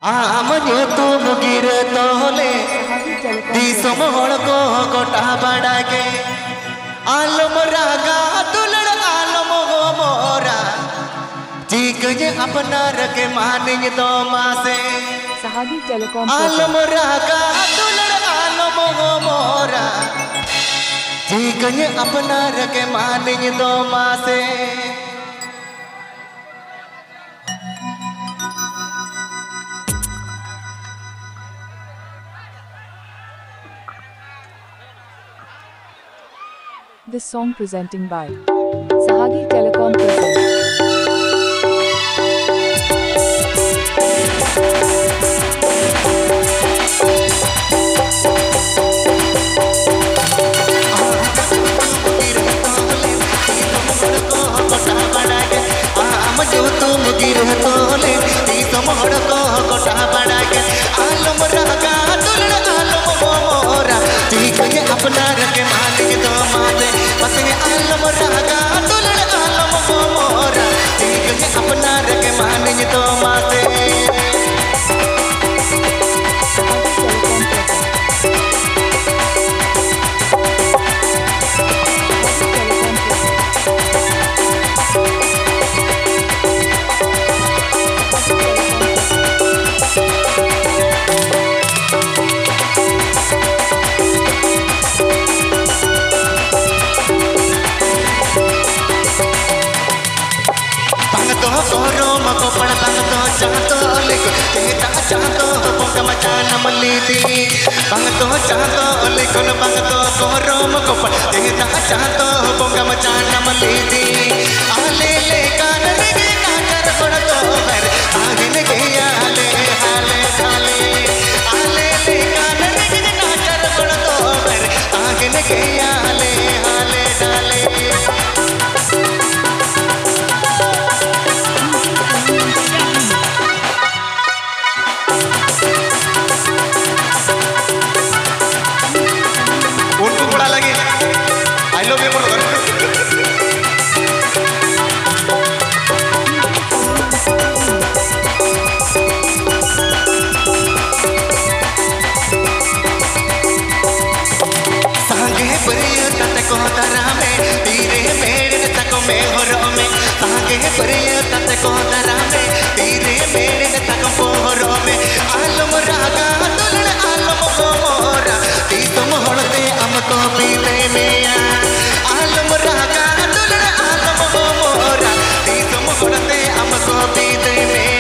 तुम गिरे तोले दिसम हड़को गोटा बाड़ागे आलम रागा दुलड़ आलम हो मोरा ठीक ये अपना रखे मानिंग दो मासे आलम रागा दुलड़ आलम हो मोरा ठीक ये अपना रखे मानिंग दो मासे This song presenting by Sahagi Telecom presents. तुम गिरे तोले तुम हड़को गोटा बड़ागे आलम रागा दुलड़ आलम हो मोरा ठीक है अपना रखे मालिक दो माते पतंगे आलम रागा दुलड़ आलम हो मोरा ठीक है अपना रखे मालिक दो माते चाहतो पोंगा मचाना मल्लीदी बंगतो चाहतो लिखन बंगतो कोरोम कोपड़ देता चाहतो पोंगा मचाना मल्लीदी आले ले कान रे नाकर पड़तो हर आगे लगे आले हाले हाले आले ले कान रे नाकर पड़तो हर आगे लगे आले हाले डाले आलम रागा दुलड़ आलम हो मोरा ती तुम हड़ते हमको पीते में आलम रागा दुलड़ आलम हो मोरा ती तुम हड़ते हमको पीते में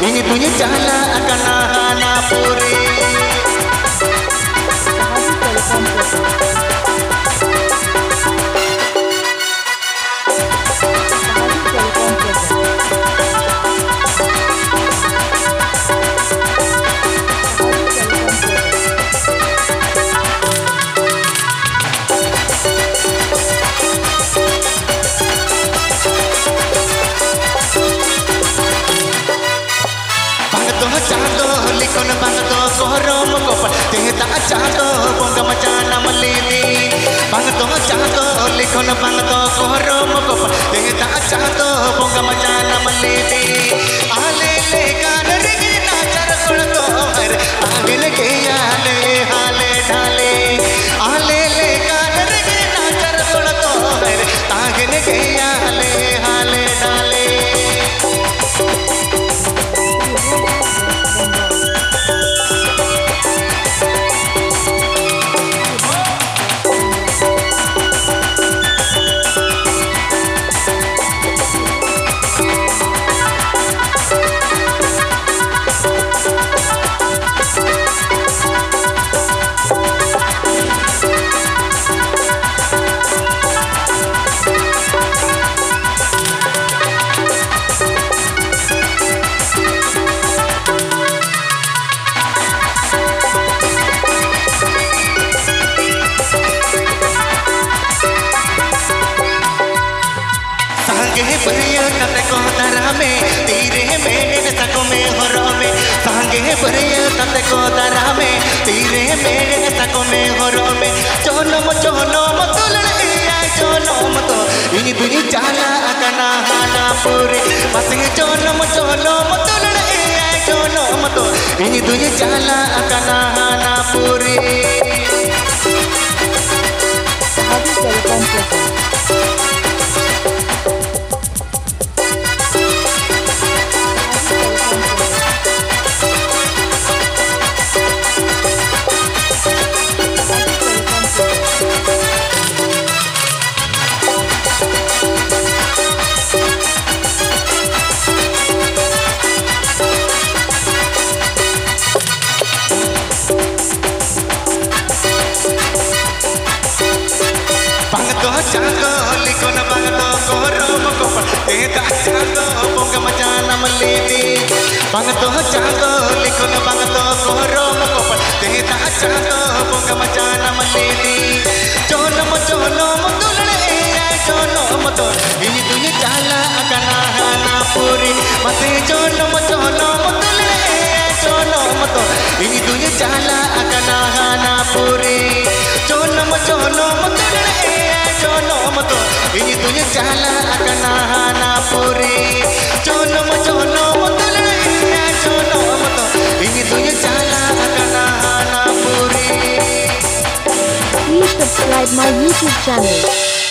ini punya jala akan hana puri चाहतो पोंगा मचाना मल्लीदी बंगतो चाहतो लिखन बंगतो कोहरोम कोपड़ देता चाहतो पोंगा मचाना मल्लीदी आले ले कान रे नाचर पड़तो हर आगे लगे आले हाले ढाले आले ले कान रे नाचर पड़तो हर आगे लगे आले हाले ढाले बरिया तते को तारा में तीरे मेरे सको में हरो में सांगे बरिया तते को तारा में तीरे मेरे सको में हरो में चोनम तुलन आए चोनम तो इन दुनी जाला अकना हाना पूरी मसे चोनम तुलन आए चोनम तो इन दुनी जाला अकना हाना पूरी Sahagi Telecom presents चांगो लिखोन बांगतो कोरोम कोपल तेदा चांगो बोंगा मचाना मलीदी बांगतो चांगो लिखोन बांगतो कोरोम कोपल तेदा चांगो बोंगा मचाना मलीदी चोनम तुलने आए चोनम तो इन दुनी जाला अकना हाना पूरी मसे चोनम तुलने आए चोनम तो इन दुनी जाला अकना हाना पूरी चोनम तुलने चोनम तो इन तुझे जाला अकना हाना पूरी चोनम तुलने चोनम तो इन तुझे जाला अकना हाना पूरी Please subscribe my YouTube channel.